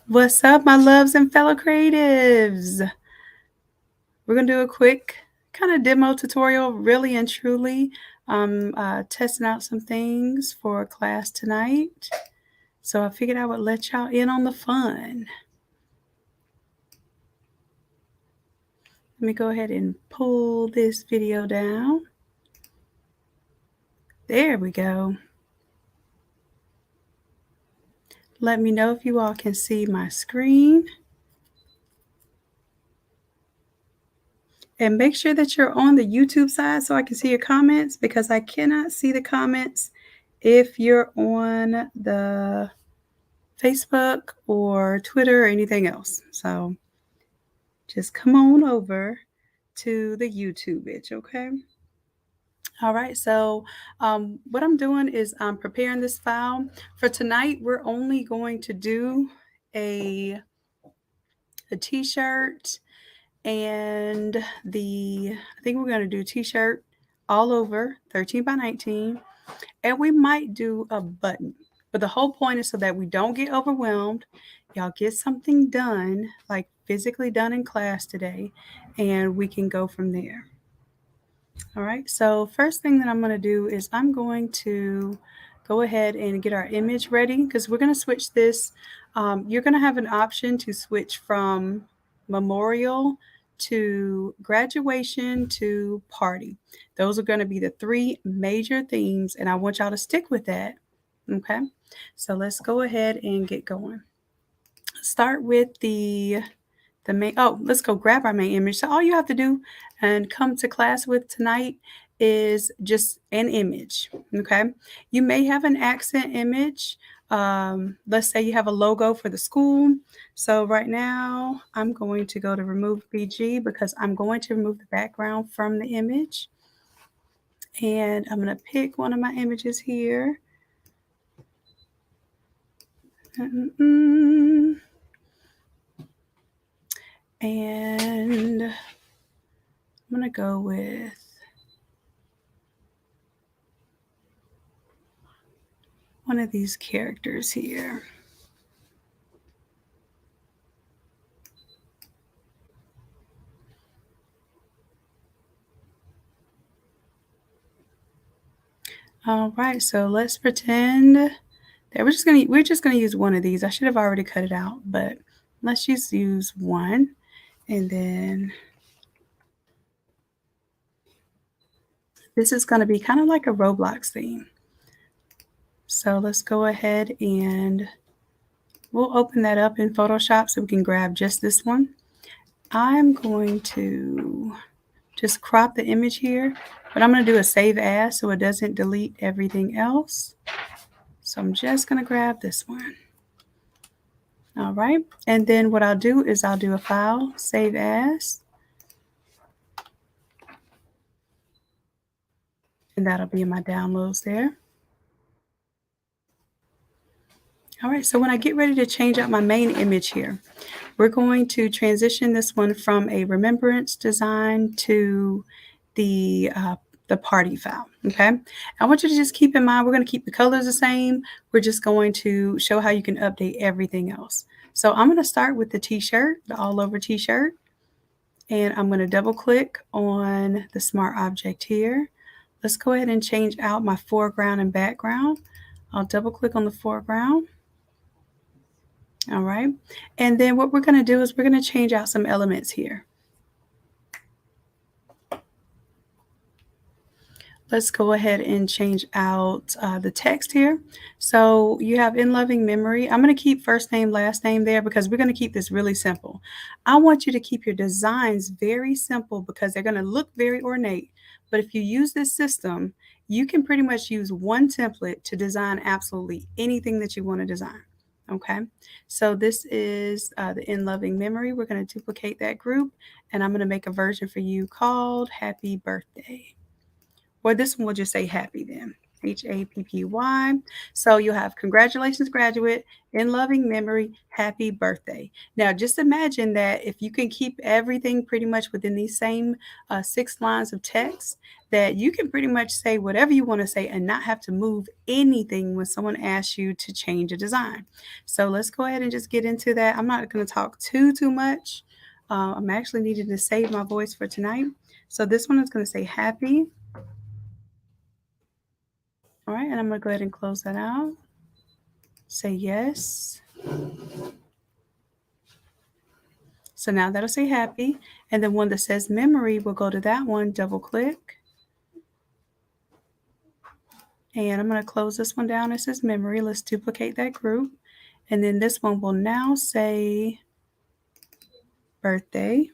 What's up, my loves and fellow creatives? We're going to do a quick kind of demo tutorial, really and truly. Testing out some things for class tonight. So I figured I would let y'all in on the fun. Let me go ahead and pull this video down. There we go. Let me know if you all can see my screen. And make sure that you're on the YouTube side so I can see your comments, because I cannot see the comments if you're on the Facebook or Twitter or anything else. So just come on over to the YouTube itch, okay? All right, so what I'm doing is I'm preparing this file. For tonight, we're only going to do a t-shirt, and I think we're going to do t-shirt all over 13 by 19, and we might do a button. But the whole point is so that we don't get overwhelmed. Y'all get something done, like physically done in class today, and we can go from there. All right, so first thing that I'm going to do is I'm going to go ahead and get our image ready, because we're going to switch this. You're going to have an option to switch from memorial to graduation to party. Those are going to be the three major themes, and I want y'all to stick with that. Okay, so let's go ahead and get going. Start with the main. Oh, let's go grab our main image. So all you have to do and come to class with tonight is just an image. Okay, you may have an accent image. Let's say you have a logo for the school. So right now I'm going to go to remove BG, because I'm going to remove the background from the image, and I'm going to pick one of my images here. And I'm going to go with one of these characters here. All right, so let's pretend that we're just gonna use one of these. I should have already cut it out, but let's just use one. And then this is gonna be kind of like a Roblox theme. So let's go ahead and we'll open that up in Photoshop so we can grab just this one. I'm going to just crop the image here, but I'm going to do a save as so it doesn't delete everything else. So I'm just going to grab this one. All right, and then what I'll do is I'll do a file, save as, and that'll be in my downloads there. All right, so when I get ready to change out my main image here, we're going to transition this one from a remembrance design to the party file, okay? I want you to just keep in mind, we're going to keep the colors the same. We're just going to show how you can update everything else. So I'm going to start with the t-shirt, the all over t-shirt, and I'm going to double click on the smart object here. Let's go ahead and change out my foreground and background. I'll double click on the foreground. All right, and then what we're going to do is we're going to change out some elements here. Let's go ahead and change out the text here. So you have in loving memory. I'm going to keep first name, last name there, because we're going to keep this really simple. I want you to keep your designs very simple, because they're going to look very ornate. But if you use this system, you can pretty much use one template to design absolutely anything that you want to design. Okay, so this is the in loving memory. We're going to duplicate that group, and I'm going to make a version for you called Happy Birthday. Or this one will just say happy then. Happy. So you'll have congratulations, graduate, in loving memory, happy birthday. Now, just imagine that if you can keep everything pretty much within these same 6 lines of text, that you can pretty much say whatever you want to say and not have to move anything when someone asks you to change a design. So let's go ahead and just get into that. I'm not going to talk too much. I'm actually needing to save my voice for tonight. So this one is going to say happy. All right, and I'm going to go ahead and close that out. Say yes. So now that'll say happy. And then one that says memory, we'll go to that one, double click. And I'm going to close this one down. It says memory. Let's duplicate that group. And then this one will now say birthday.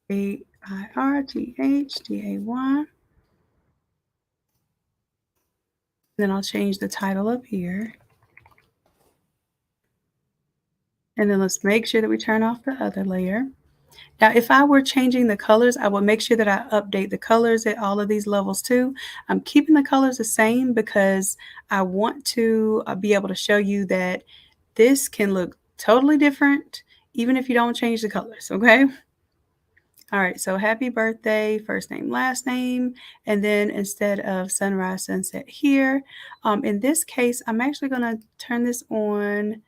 birthday. Then I'll change the title up here. And then let's make sure that we turn off the other layer. Now, if I were changing the colors, I would make sure that I update the colors at all of these levels too. I'm keeping the colors the same because I want to be able to show you that this can look totally different even if you don't change the colors, okay? All right, so happy birthday, first name, last name, and then instead of sunrise, sunset here, in this case, I'm actually going to turn this on,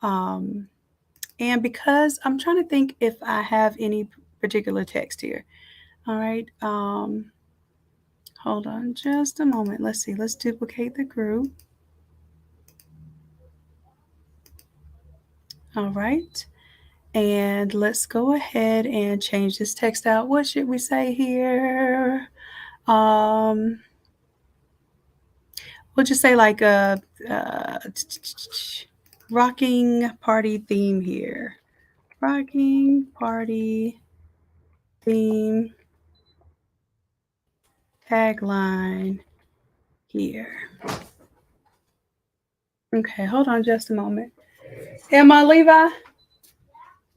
and because I'm trying to think if I have any particular text here. All right, hold on just a moment. Let's see, let's duplicate the group. All right. And let's go ahead and change this text out. What should we say here? We'll just say like a rocking party theme here. Rocking party theme tagline here. Okay, hold on just a moment. Emma, Levi,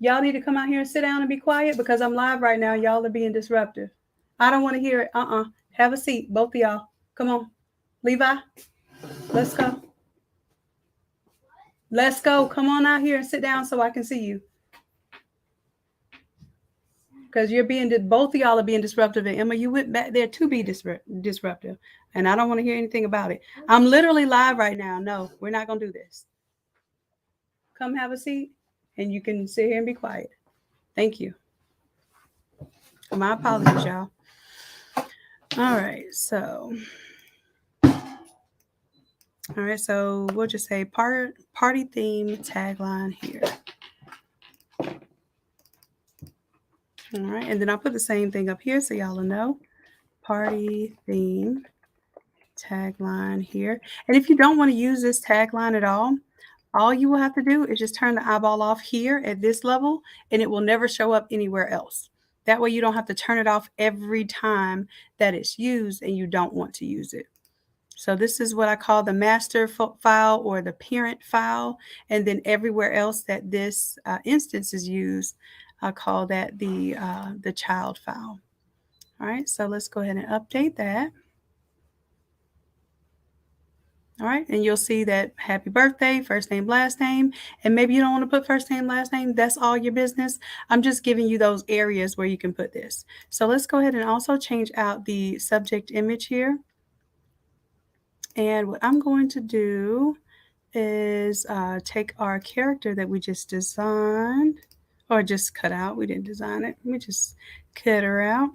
y'all need to come out here and sit down and be quiet because I'm live right now. Y'all are being disruptive. I don't want to hear it. Have a seat, both of y'all. Come on. Levi, let's go. Let's go. Come on out here and sit down so I can see you. Because both of y'all are being disruptive. And Emma, you went back there to be disruptive. And I don't want to hear anything about it. I'm literally live right now. No, we're not going to do this. Come have a seat and you can sit here and be quiet. Thank you. My apologies, y'all. All right, so we'll just say party theme tagline here. All right, and then I'll put the same thing up here so y'all will know. Party theme tagline here. And if you don't want to use this tagline at all you will have to do is just turn the eyeball off here at this level and it will never show up anywhere else. That way you don't have to turn it off every time that it's used and you don't want to use it. So this is what I call the master file or the parent file. And then everywhere else that this instance is used, I call that the child file. All right, so let's go ahead and update that. All right, and you'll see that happy birthday, first name, last name, and maybe you don't want to put first name, last name. That's all your business. I'm just giving you those areas where you can put this. So let's go ahead and also change out the subject image here. And what I'm going to do is take our character that we just designed, or just cut out. We didn't design it. We just cut her out.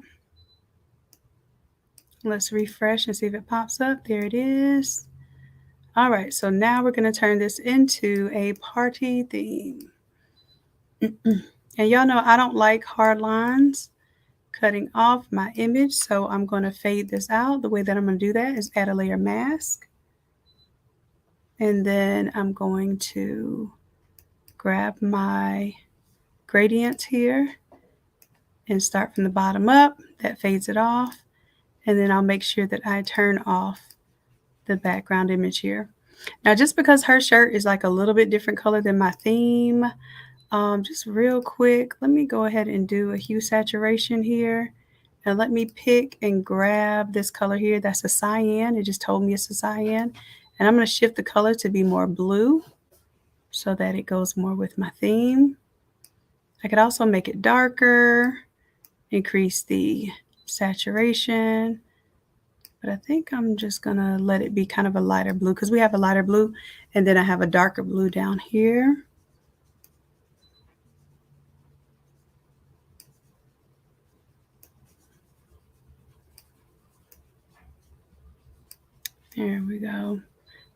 Let's refresh and see if it pops up. There it is. All right, so now we're going to turn this into a party theme. And y'all know I don't like hard lines cutting off my image, so I'm going to fade this out. The way that I'm going to do that is add a layer mask. And then I'm going to grab my gradients here and start from the bottom up. That fades it off. And then I'll make sure that I turn off the background image here. Now, just because her shirt is like a little bit different color than my theme, just real quick, let me go ahead and do a hue saturation here. And let me pick and grab this color here. That's a cyan. It just told me it's a cyan. And I'm going to shift the color to be more blue so that it goes more with my theme. I could also make it darker, increase the saturation, but I think I'm just gonna let it be kind of a lighter blue because we have a lighter blue and then I have a darker blue down here. There we go.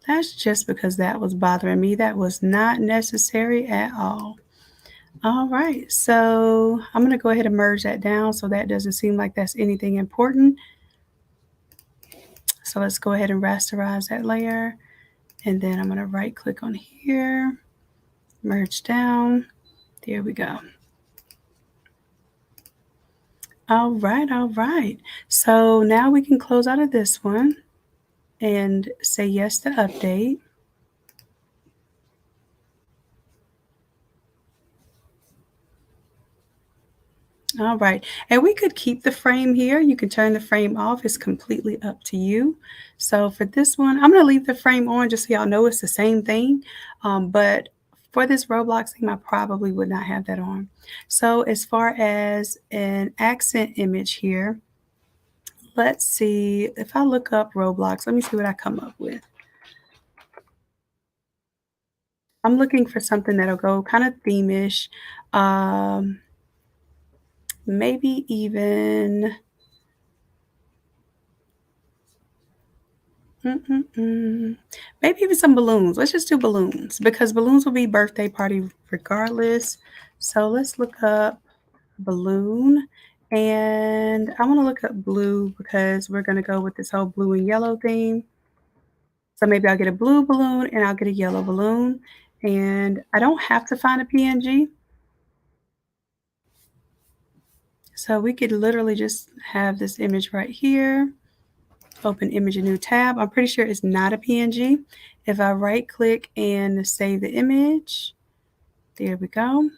That's just because that was bothering me. That was not necessary at all. All right, so I'm gonna go ahead and merge that down so that doesn't seem like that's anything important. So let's go ahead and rasterize that layer. And then I'm gonna right click on here, merge down. There we go. All right, all right. So now we can close out of this one and say yes to update. All right, and we could keep the frame here. You can turn the frame off. It's completely up to you. So for this one, I'm gonna leave the frame on just so y'all know it's the same thing. But for this Roblox theme, I probably would not have that on. So as far as an accent image here, let's see, if I look up Roblox, let me see what I come up with. I'm looking for something that'll go kind of theme-ish. Maybe even maybe even some balloons. Let's just do balloons because balloons will be birthday party regardless. So let's look up balloon. And I want to look up blue because we're going to go with this whole blue and yellow theme. So maybe I'll get a blue balloon and I'll get a yellow balloon. And I don't have to find a PNG. So we could literally just have this image right here. Open image, a new tab. I'm pretty sure it's not a PNG. If I right click and save the image, there we go.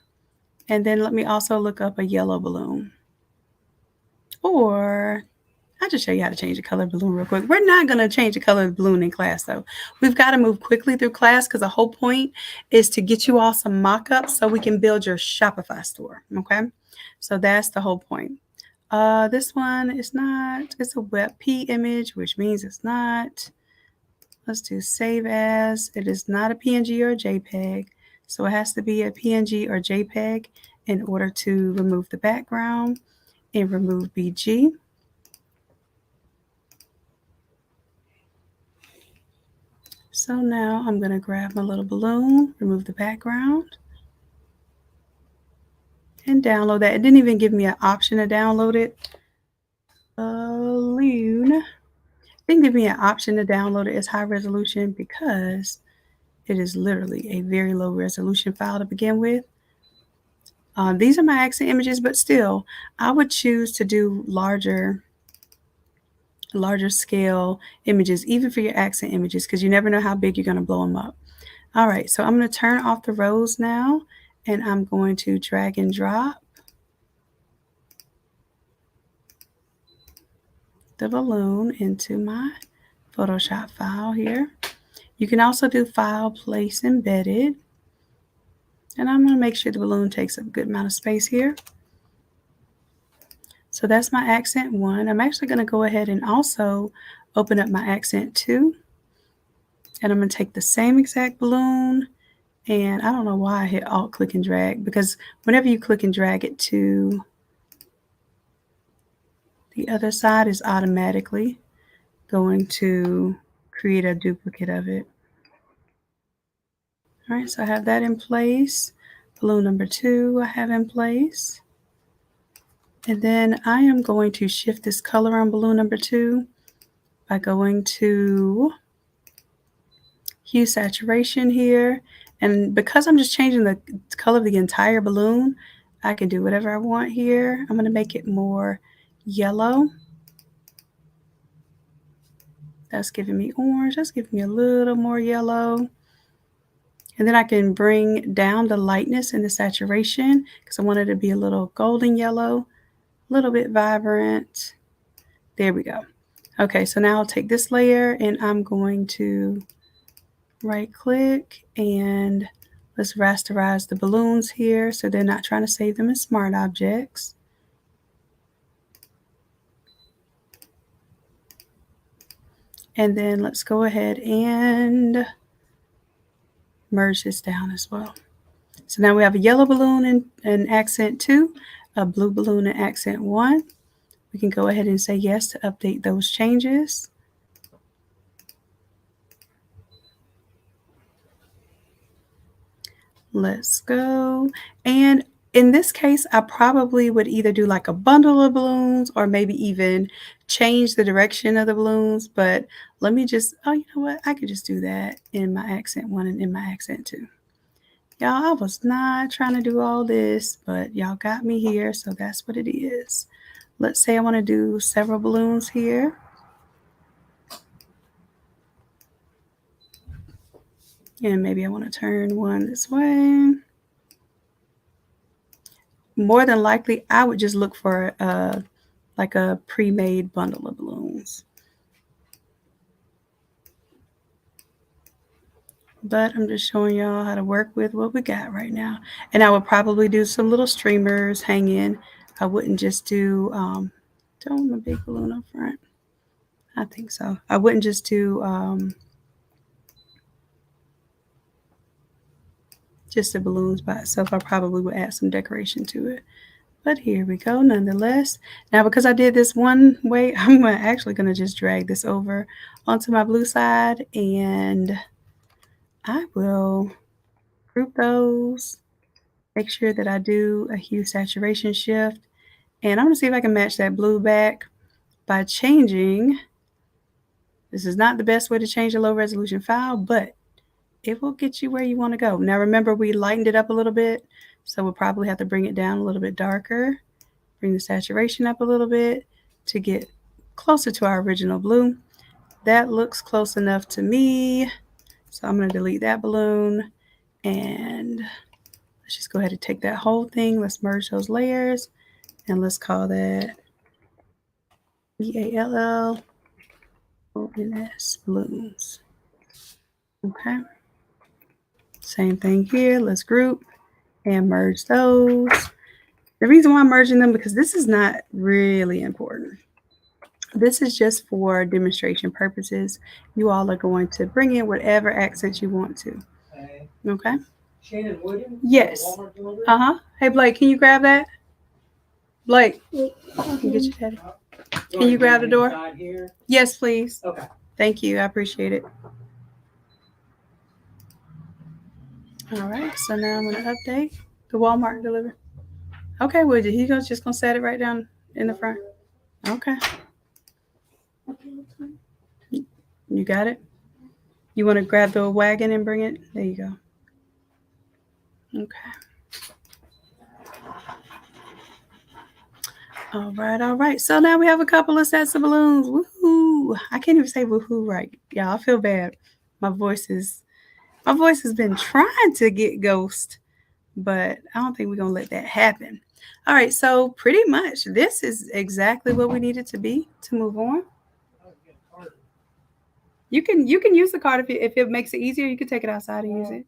And then let me also look up a yellow balloon. Or I'll just show you how to change the color of the balloon real quick. We're not going to change the color of the balloon in class though. We've got to move quickly through class because the whole point is to get you all some mock-ups so we can build your Shopify store. Okay. So that's the whole point. This one is not, it's a WebP image, which means it's not. Let's do save as. It is not a PNG or a JPEG. So it has to be a PNG or JPEG in order to remove the background and remove BG. So now I'm going to grab my little balloon, remove the background, and download that. It didn't even give me an option to download it. Balloon. Didn't give me an option to download it as high resolution because it is literally a very low resolution file to begin with. These are my accent images, but still, I would choose to do larger scale images, even for your accent images, because you never know how big you're going to blow them up. All right, so I'm going to turn off the rows now, and I'm going to drag and drop the balloon into my Photoshop file here. You can also do file, place, embedded. And I'm going to make sure the balloon takes a good amount of space here. So that's my accent 1. I'm actually going to go ahead and also open up my accent 2. And I'm going to take the same exact balloon. And I don't know why I hit Alt, click, and drag. Because whenever you click and drag it to the other side, is automatically going to create a duplicate of it. All right, so I have that in place. Balloon number 2 I have in place. And then I am going to shift this color on balloon number 2 by going to hue saturation here. And because I'm just changing the color of the entire balloon, I can do whatever I want here. I'm going to make it more yellow. That's giving me orange. That's giving me a little more yellow. And then I can bring down the lightness and the saturation because I want it to be a little golden yellow. A little bit vibrant. There we go. Okay, so now I'll take this layer and I'm going to right click and let's rasterize the balloons here so they're not trying to save them as smart objects. And then let's go ahead and merge this down as well. So now we have a yellow balloon in accent 2, a blue balloon in accent 1. We can go ahead and say yes to update those changes. Let's go. And in this case, I probably would either do like a bundle of balloons or maybe even change the direction of the balloons. But let me just, oh, you know what? I could just do that in my accent 1 and in my accent 2. Y'all, I was not trying to do all this, but y'all got me here, so that's what it is. Let's say I want to do several balloons here. And maybe I want to turn one this way. More than likely, I would just look for like a pre-made bundle of balloons. But I'm just showing y'all how to work with what we got right now. And I would probably do some little streamers hang in. I wouldn't just do, don't want a big balloon up front. I think so. I wouldn't just do just the balloons by itself. I probably would add some decoration to it. But here we go nonetheless. Now because I did this one way, I'm actually going to just drag this over onto my blue side and I will group those, make sure that I do a hue saturation shift. And I'm going to see if I can match that blue back by changing. This is not the best way to change a low resolution file, but it will get you where you want to go. Now remember, we lightened it up a little bit, so we'll probably have to bring it down a little bit darker, bring the saturation up a little bit to get closer to our original blue. That looks close enough to me, so I'm going to delete that balloon, and let's just go ahead and take that whole thing. Let's merge those layers, and let's call that BALL ONS balloons. Okay. Same thing here. Let's group and merge those. The reason why I'm merging them because this is not really important. This is just for demonstration purposes. You all are going to bring in whatever accents you want to. Okay? Shanon Williams? Yes. Uh-huh. Hey, Blake, can you grab that? Blake, can you get your daddy? Can you grab the door? Yes, please. Okay. Thank you. I appreciate it. All right. So now I'm going to update the Walmart delivery. Okay, well, he's just going to set it right down in the front. Okay. You got it? You want to grab the wagon and bring it? There you go. Okay. All right. So now we have a couple of sets of balloons. Woohoo! I can't even say woohoo right. Y'all, I feel bad. My voice has been trying to get ghost, but I don't think we're gonna let that happen. All right, so pretty much this is exactly what we need it to be to move on. You can use the card if it makes it easier. You can take it outside and use it,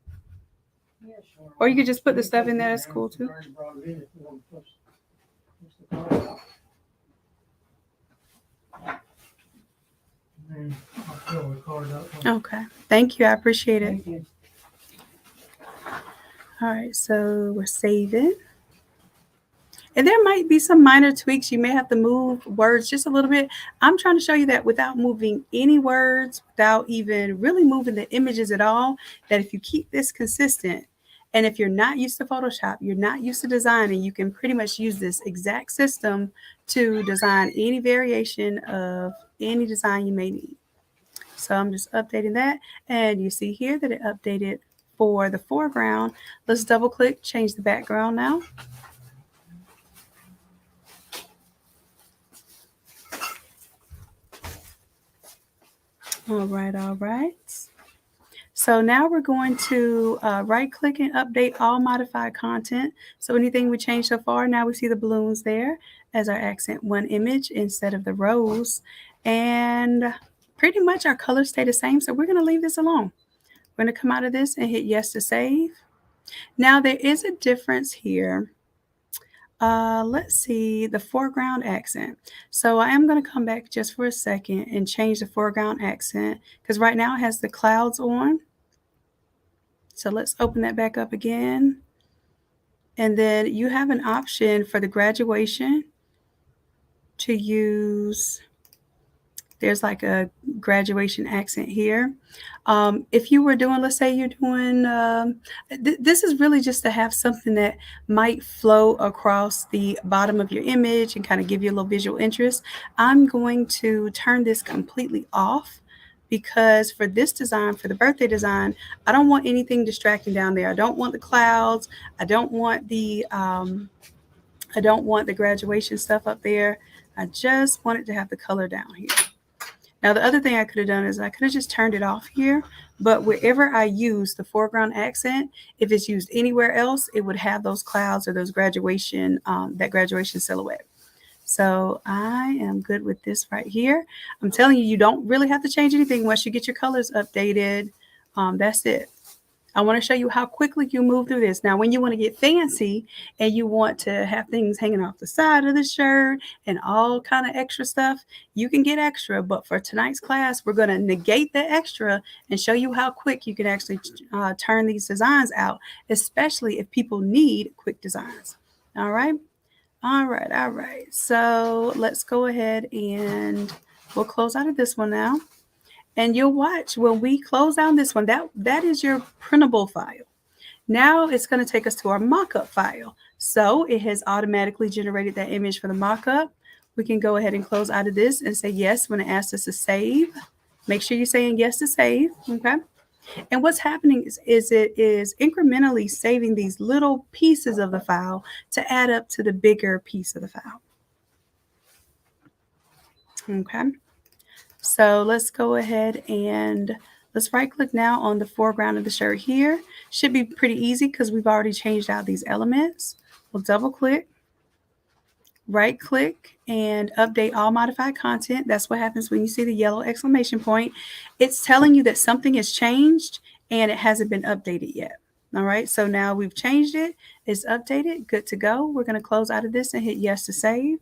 or you could just put the stuff in there. That's cool too. Okay, thank you. I appreciate it. All right, so we're saving. And there might be some minor tweaks. You may have to move words just a little bit. I'm trying to show you that without moving any words, without even really moving the images at all, that if you keep this consistent, and if you're not used to Photoshop, you're not used to designing, you can pretty much use this exact system to design any variation of any design you may need. So I'm just updating that. And you see here that it updated for the foreground. Let's double click, change the background now. All right. So now we're going to right click and update all modified content. So anything we changed so far, now we see the balloons there as our accent one image instead of the rows. And pretty much our colors stay the same. So we're going to leave this alone. We're going to come out of this and hit yes to save. Now there is a difference here. Let's see the foreground accent. So I am going to come back just for a second and change the foreground accent because right now it has the clouds on. So let's open that back up again. And then you have an option for the graduation to use, there's like a graduation accent here. If you were doing, let's say you're doing, this is really just to have something that might flow across the bottom of your image and kind of give you a little visual interest. I'm going to turn this completely off because for this design, for the birthday design, I don't want anything distracting down there. I don't want the clouds. I don't want the graduation stuff up there. I just wanted to have the color down here. Now, the other thing I could have done is I could have just turned it off here, but wherever I use the foreground accent, if it's used anywhere else, it would have those clouds or those graduation, that graduation silhouette. So I am good with this right here. I'm telling you, you don't really have to change anything once you get your colors updated. That's it. I want to show you how quickly you move through this. Now, when you want to get fancy and you want to have things hanging off the side of the shirt and all kind of extra stuff, you can get extra. But for tonight's class, we're going to negate the extra and show you how quick you can actually turn these designs out, especially if people need quick designs. All right. All right. All right. So let's go ahead and we'll close out of this one now. And you'll watch when we close down this one, that is your printable file. Now it's going to take us to our mockup file. So it has automatically generated that image for the mockup. We can go ahead and close out of this and say yes when it asks us to save. Make sure you're saying yes to save. Okay. And what's happening is it is incrementally saving these little pieces of the file to add up to the bigger piece of the file. Okay. So let's go ahead and let's right click now on the foreground of the shirt here. Should be pretty easy because we've already changed out these elements. We'll double click, right click, and update all modified content. That's what happens when you see the yellow exclamation point. It's telling you that something has changed and it hasn't been updated yet. All right, so now we've changed it. It's updated, good to go. We're going to close out of this and hit yes to save.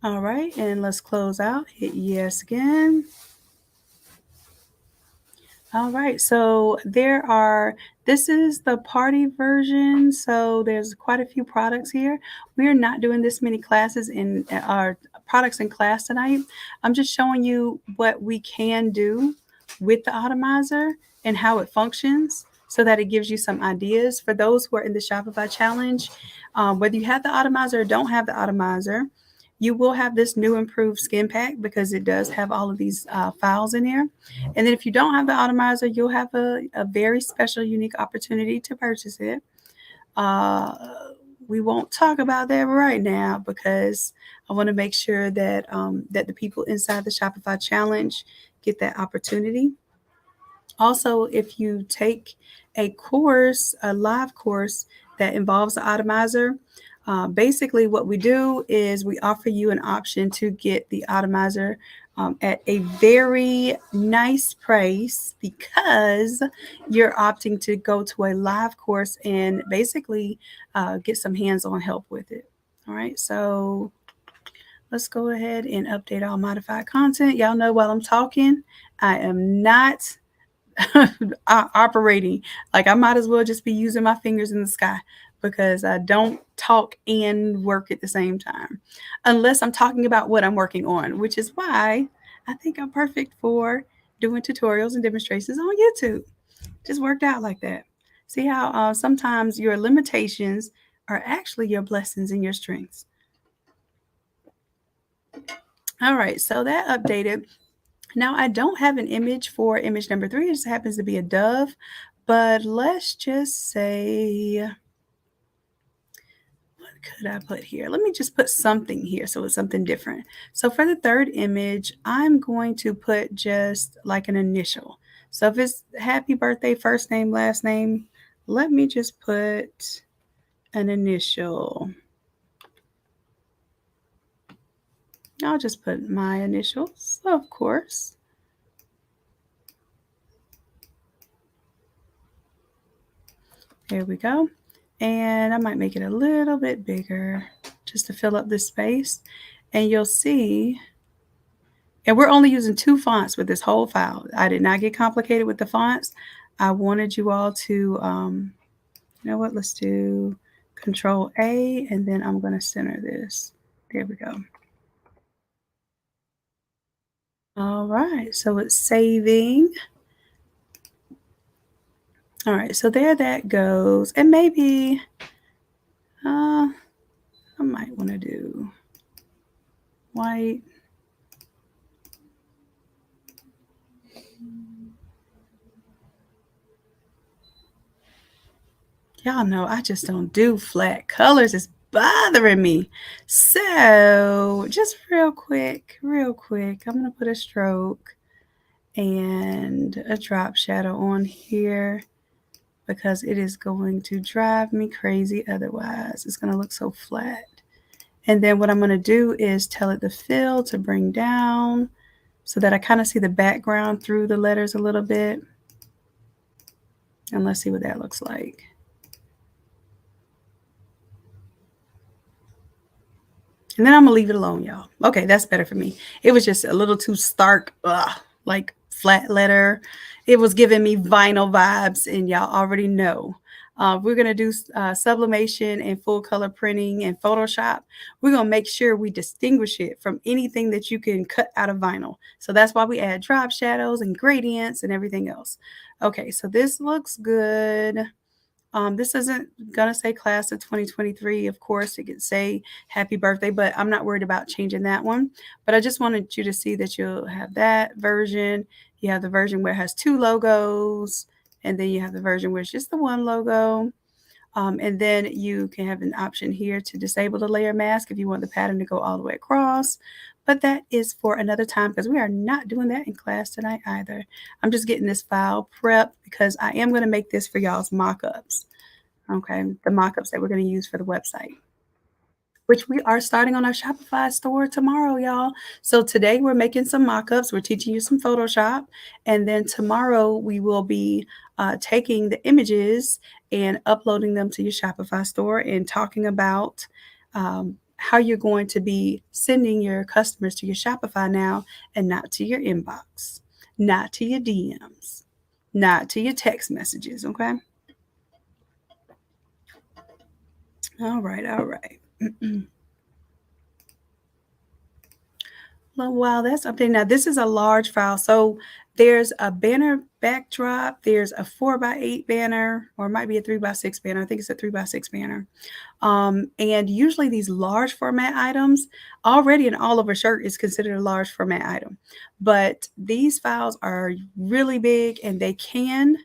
All right, and let's close out, hit yes again. All right, so this is the party version. So there's quite a few products here. We're not doing this many classes in our products in class tonight. I'm just showing you what we can do with the Automizer and how it functions so that it gives you some ideas. For those who are in the Shopify challenge, whether you have the Automizer or don't have the Automizer, you will have this new improved skin pack because it does have all of these files in here. And then if you don't have the Automizer, you'll have a very special, unique opportunity to purchase it. We won't talk about that right now because I want to make sure that that the people inside the Shopify challenge get that opportunity. Also, if you take a course, a live course that involves the Automizer, basically what we do is we offer you an option to get the Automizer at a very nice price because you're opting to go to a live course and basically get some hands-on help with it. All right, so let's go ahead and update all modified content. Y'all know while I'm talking, I am not operating. Like I might as well just be using my fingers in the sky because I don't talk and work at the same time unless I'm talking about what I'm working on, which is why I think I'm perfect for doing tutorials and demonstrations on YouTube. Just worked out like that. See how sometimes your limitations are actually your blessings and your strengths. All right, so that updated. Now, I don't have an image for image number 3. It just happens to be a dove. But let's just say, what could I put here? Let me just put something here so it's something different. So for the third image, I'm going to put just like an initial. So if it's happy birthday, first name, last name, let me just put an initial. I'll just put my initials, of course. There we go. And I might make it a little bit bigger just to fill up this space. And you'll see, and we're only using 2 fonts with this whole file. I did not get complicated with the fonts. I wanted you all to, you know what, let's do Control A, and then I'm going to center this. There we go. All right, so it's saving. All right, so there that goes. And maybe I might want to do white. Y'all know I just don't do flat colors. It's bothering me. So just real quick, I'm going to put a stroke and a drop shadow on here because it is going to drive me crazy otherwise. It's going to look so flat. And then what I'm going to do is tell it the fill to bring down so that I kind of see the background through the letters a little bit. And let's see what that looks like. And then I'm gonna leave it alone, y'all. Okay, that's better for me. It was just a little too stark, like flat letter. It was giving me vinyl vibes, and y'all already know. We're gonna do sublimation and full color printing in Photoshop. We're gonna make sure we distinguish it from anything that you can cut out of vinyl. So that's why we add drop shadows and gradients and everything else. Okay, so this looks good. This isn't gonna say class of 2023. Of course, it could say happy birthday, but I'm not worried about changing that one. But I just wanted you to see that you'll have that version. You have the version where it has 2 logos, and then you have the version where it's just the 1 logo. And then you can have an option here to disable the layer mask if you want the pattern to go all the way across. But that is for another time because we are not doing that in class tonight either. I'm just getting this file prepped because I am going to make this for y'all's mock-ups. Okay, the mock-ups that we're going to use for the website, which we are starting on our Shopify store tomorrow, y'all. So today we're making some mock-ups. We're teaching you some Photoshop. And then tomorrow we will be taking the images and uploading them to your Shopify store and talking about how you're going to be sending your customers to your Shopify now and not to your inbox, not to your DMs, not to your text messages, okay? All right. Well, wow, that's updated. Now, this is a large file. So there's a banner backdrop. There's a 4x8 banner, or it might be a 3x6 banner. I think it's a 3x6 banner. And usually these large format items, already an all over shirt is considered a large format item. But these files are really big and they can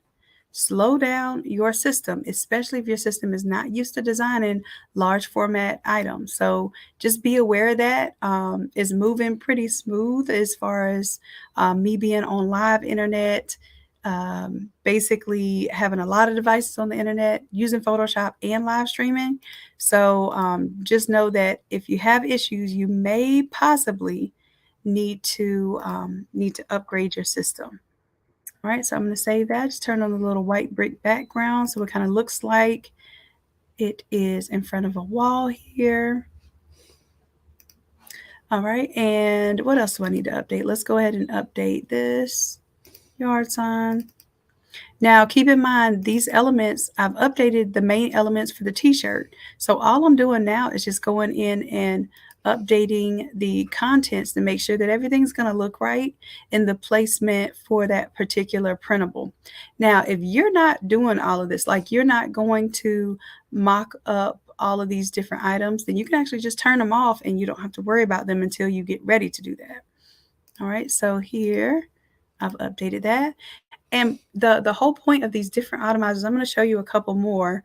slow down your system, especially if your system is not used to designing large format items. So just be aware that is moving pretty smooth as far as me being on live internet, basically having a lot of devices on the internet, using Photoshop and live streaming. So just know that if you have issues, you may possibly need to upgrade your system. All right, so I'm going to save that. Just turn on the little white brick background so it kind of looks like it is in front of a wall here. All right, and what else do I need to update? Let's go ahead and update this yard sign. Now, keep in mind, these elements, I've updated the main elements for the t-shirt. So all I'm doing now is just going in and updating the contents to make sure that everything's going to look right in the placement for that particular printable. Now, if you're not doing all of this, like you're not going to mock up all of these different items, then you can actually just turn them off and you don't have to worry about them until you get ready to do that. All right, so here I've updated that. And the whole point of these different automizers, I'm going to show you a couple more,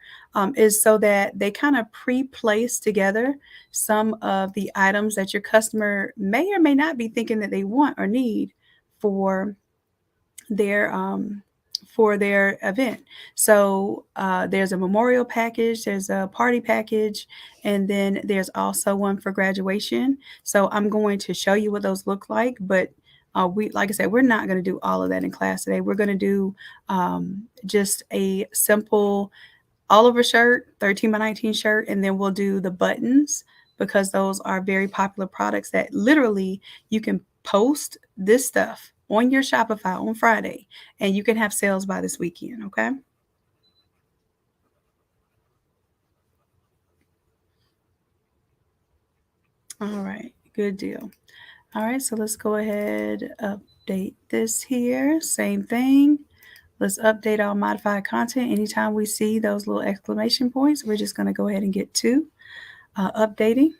is so that they kind of pre-place together some of the items that your customer may or may not be thinking that they want or need for their event. So there's a memorial package, there's a party package, and then there's also one for graduation. So I'm going to show you what those look like, but we, like I said, we're not going to do all of that in class today. We're going to do just a simple all over shirt, 13 by 19 shirt, and then we'll do the buttons because those are very popular products that literally you can post this stuff on your Shopify on Friday and you can have sales by this weekend, okay? All right, good deal. All right, so let's go ahead, update this here. Same thing. Let's update our modified content. Anytime we see those little exclamation points, we're just going to go ahead and get to updating.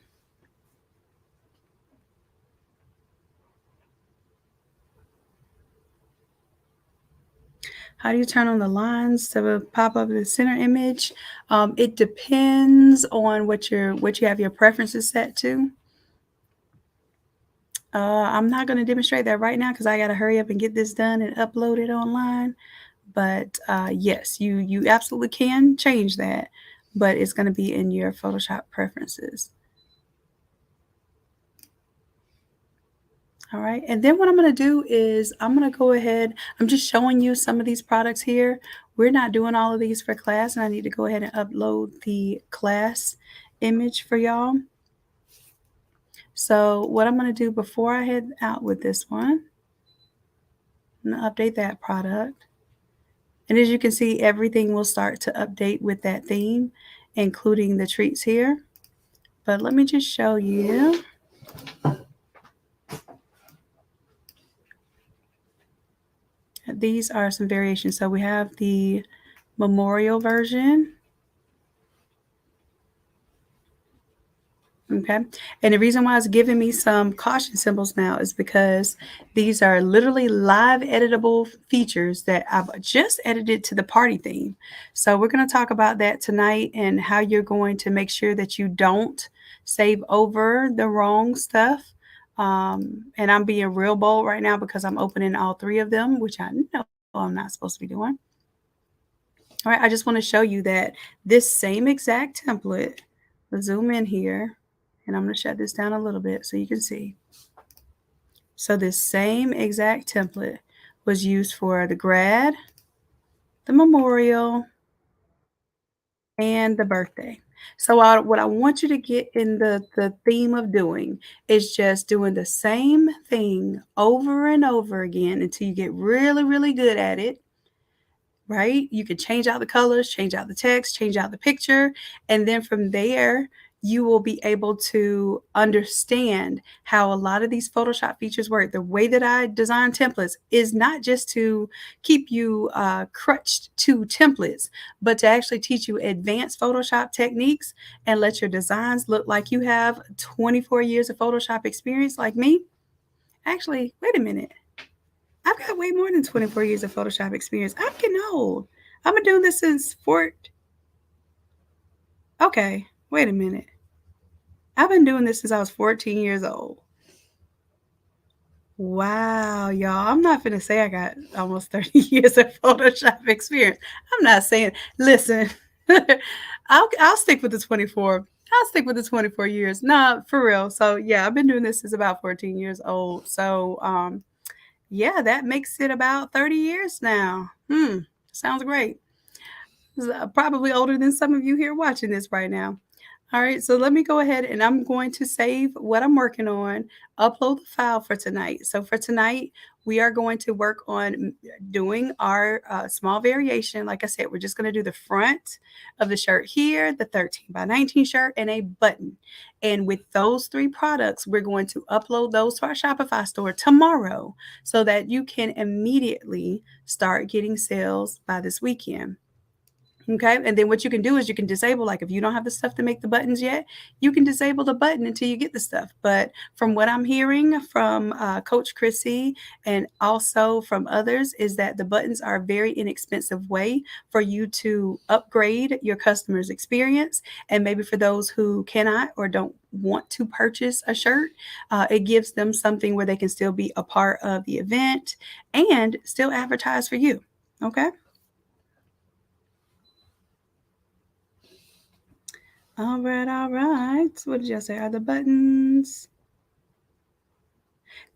How do you turn on the lines to pop up the center image? It depends on what you have your preferences set to. I'm not going to demonstrate that right now because I got to hurry up and get this done and upload it online. But yes, you absolutely can change that, but it's going to be in your Photoshop preferences. All right, and then what I'm going to do is I'm going to go ahead. I'm just showing you some of these products here. We're not doing all of these for class, and I need to go ahead and upload the class image for y'all. So what I'm going to do before I head out with this one, I'm going to update that product. And as you can see, everything will start to update with that theme, including the treats here. But let me just show you. These are some variations. So we have the memorial version. Okay. And the reason why it's giving me some caution symbols now is because these are literally live editable features that I've just edited to the party theme. So we're going to talk about that tonight and how you're going to make sure that you don't save over the wrong stuff. And I'm being real bold right now because I'm opening all three of them, which I know I'm not supposed to be doing. All right. I just want to show you that this same exact template, let's zoom in here. And I'm going to shut this down a little bit so you can see. So this same exact template was used for the grad, the memorial, and the birthday. So what I want you to get in the theme of doing is just doing the same thing over and over again until you get really, really good at it. Right? You can change out the colors, change out the text, change out the picture. And then from there, you will be able to understand how a lot of these Photoshop features work. The way that I design templates is not just to keep you crutched to templates, but to actually teach you advanced Photoshop techniques and let your designs look like you have 24 years of Photoshop experience like me. Actually, wait a minute. I've got way more than 24 years of Photoshop experience. I'm getting old. I've been doing this since Okay, wait a minute. I've been doing this since I was 14 years old. Wow, y'all. I'm not going to say I got almost 30 years of Photoshop experience. I'm not saying, listen, I'll stick with the 24. I'll stick with the 24 years. No, for real. So yeah, I've been doing this since about 14 years old. So yeah, that makes it about 30 years now. Sounds great. Probably older than some of you here watching this right now. All right, so let me go ahead and I'm going to save what I'm working on, upload the file for tonight. So for tonight, we are going to work on doing our small variation. Like I said, we're just going to do the front of the shirt here, the 13 by 19 shirt, and a button. And with those three products, we're going to upload those to our Shopify store tomorrow so that you can immediately start getting sales by this weekend. Okay. And then what you can do is you can disable, like if you don't have the stuff to make the buttons yet, you can disable the button until you get the stuff. But from what I'm hearing from Coach Chrissy and also from others, is that the buttons are a very inexpensive way for you to upgrade your customer's experience. And maybe for those who cannot or don't want to purchase a shirt, it gives them something where they can still be a part of the event and still advertise for you. Okay. All right, all right. What did y'all say? Are the buttons?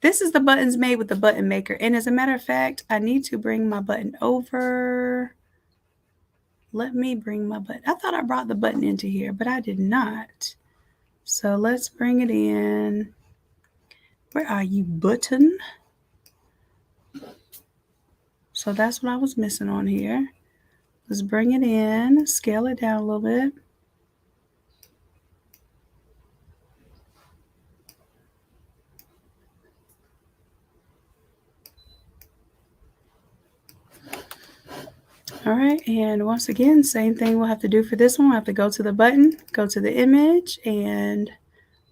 This is the buttons made with the button maker. And as a matter of fact, I need to bring my button over. Let me bring my button. I thought I brought the button into here, but I did not. So let's bring it in. Where are you, button? So that's what I was missing on here. Let's bring it in, scale it down a little bit. All right, and once again, same thing we'll have to do for this one. We'll have to go to the button, go to the image, and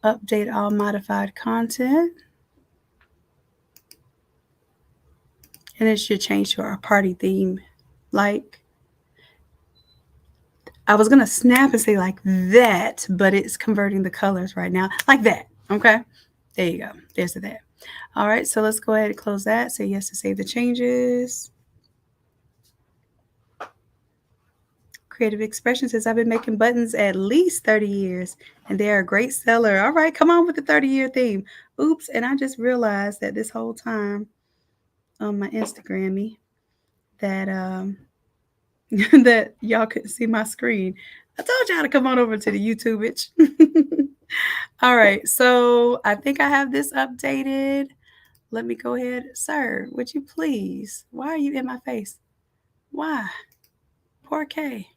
update all modified content. And it should change to our party theme. Like, I was going to snap and say like that, but it's converting the colors right now. Like that, okay? There you go. There's the that. All right, so let's go ahead and close that. Say yes to save the changes. Creative Expression says, I've been making buttons at least 30 years, and they are a great seller. All right, come on with the 30-year theme. Oops, and I just realized that this whole time on my Instagrammy that that y'all couldn't see my screen. I told y'all to come on over to the YouTube itch. All right, so I think I have this updated. Let me go ahead. Sir, would you please? Why are you in my face? Why? Poor K.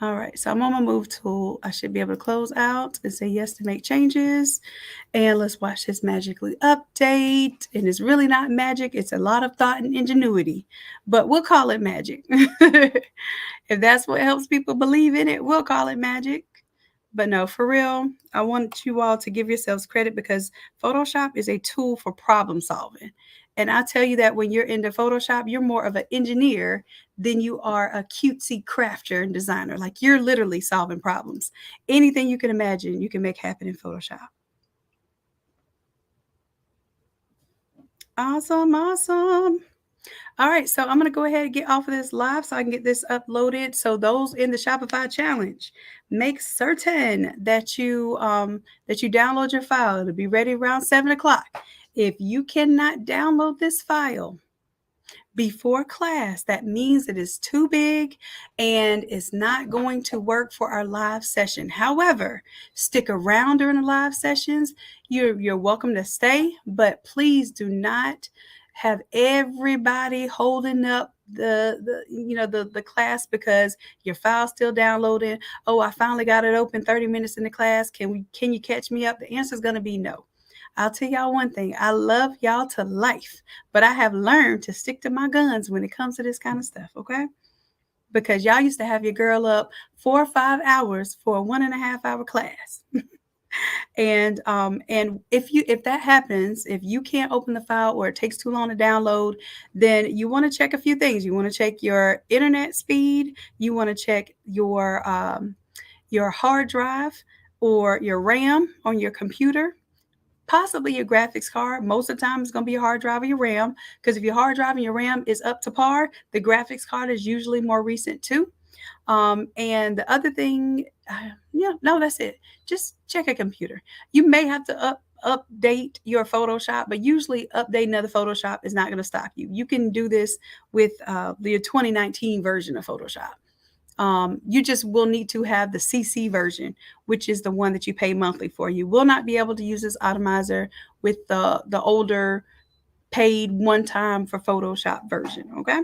All right, so I'm on my move tool. I should be able to close out and say yes to make changes. And let's watch this magically update. And it's really not magic. It's a lot of thought and ingenuity, but we'll call it magic. If that's what helps people believe in it, we'll call it magic. But no, for real, I want you all to give yourselves credit because Photoshop is a tool for problem solving. And I tell you that when you're into Photoshop, you're more of an engineer than you are a cutesy crafter and designer. Like you're literally solving problems. Anything you can imagine, you can make happen in Photoshop. Awesome, awesome. All right, so I'm going to go ahead and get off of this live so I can get this uploaded. So those in the Shopify challenge, make certain that you download your file. It'll be ready around 7 o'clock. If you cannot download this file before class, that means it is too big and it's not going to work for our live session. However, stick around during the live sessions. You're welcome to stay, but please do not have everybody holding up the class because your file's still downloading. Oh, I finally got it open 30 minutes in the class. Can you catch me up? The answer is going to be no. I'll tell y'all one thing. I love y'all to life, but I have learned to stick to my guns when it comes to this kind of stuff, okay? Because y'all used to have your girl up 4 or 5 hours for a 1.5 hour class. And if that happens, if you can't open the file or it takes too long to download, then you want to check a few things. You want to check your internet speed. You want to check your hard drive or your RAM on your computer. Possibly your graphics card. Most of the time, it's going to be your hard drive or your RAM. Because if your hard drive and your RAM is up to par, the graphics card is usually more recent too. And the other thing, that's it. Just check a computer. You may have to update your Photoshop, but usually updating another Photoshop is not going to stop you. You can do this with the 2019 version of Photoshop. You just will need to have the CC version, which is the one that you pay monthly for. You will not be able to use this Automizer with the older paid one time for Photoshop version. Okay.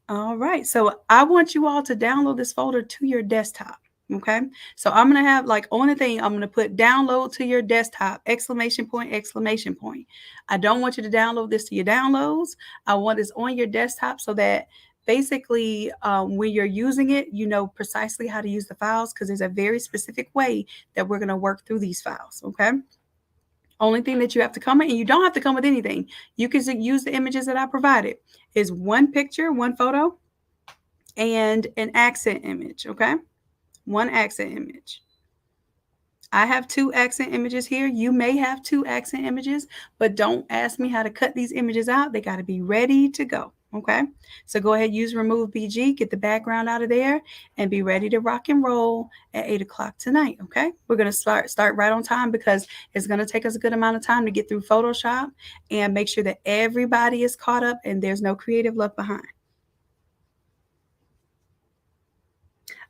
All right. So I want you all to download this folder to your desktop. Okay. So I'm going to have on the thing, I'm going to put download to your desktop, exclamation point, exclamation point. I don't want you to download this to your downloads. I want this on your desktop so that basically, when you're using it, you know precisely how to use the files because there's a very specific way that we're going to work through these files. Okay. Only thing that you have to come in, and you don't have to come with anything. You can use the images that I provided. Is one picture, one photo, and an accent image. Okay. One accent image. I have 2 accent images here. You may have 2 accent images, but don't ask me how to cut these images out. They got to be ready to go. Okay. So go ahead, use remove BG, get the background out of there, and be ready to rock and roll at 8 o'clock tonight. Okay. We're going to start right on time because it's going to take us a good amount of time to get through Photoshop and make sure that everybody is caught up and there's no creative left behind.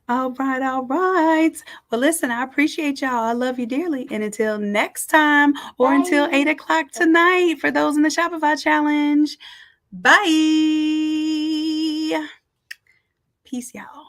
All right, all right. Well, listen, I appreciate y'all. I love you dearly. And until next time, or until 8 o'clock tonight, for those in the Shopify challenge, bye. Peace, y'all.